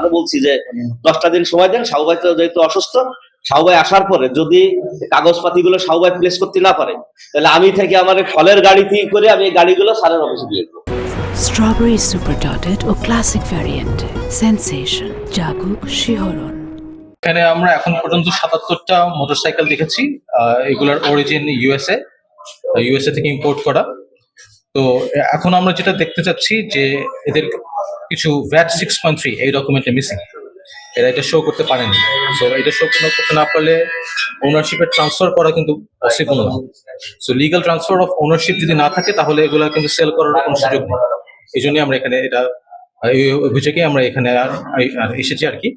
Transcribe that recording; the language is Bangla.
স্যার বলছি যে 10টা দিন সময় দেন, শাহু ভাই তো যেহেতু অসুস্থ, শাহু ভাই আসার পরে যদি কাগজপাতি গুলো শাহু ভাই প্লেস করতে না পারে, তাহলে আমি থেকে আমার ফলের গাড়ি থেকে করে আমি এই গাড়িগুলো স্যারের অফিসে দিয়ে দেবো। স্ট্রবেরি সুপার ডটেড ও ক্লাসিক ভ্যারিয়েন্টে সেন্সেশন জাগুক শিহরণ। এখানে আমরা এখন পর্যন্ত 77টা মোটরসাইকেল দেখেছি। এগুলোর অরিজিন ইউএসএ থেকে ইম্পোর্ট করা। তো এখন আমরা যেটা দেখতে চাচ্ছি যে এদের কিছু ভ্যাট 6.3 এই ডকুমেন্টে মিসিং, এরা এটা শো করতে পারেনি। সো এটা শো করতে না পারলে ওনারশিপের ট্রান্সফার করা কিন্তু পসিবল না। So legal transfer of ownership যদি না থাকে তাহলে এগুলো কিন্তু সেল করার কোনো সুযোগ নেই। এই জন্যই আমরা এখানে এটা এই অভিযোগে আমরা এখানে আর এসেছি আর কি।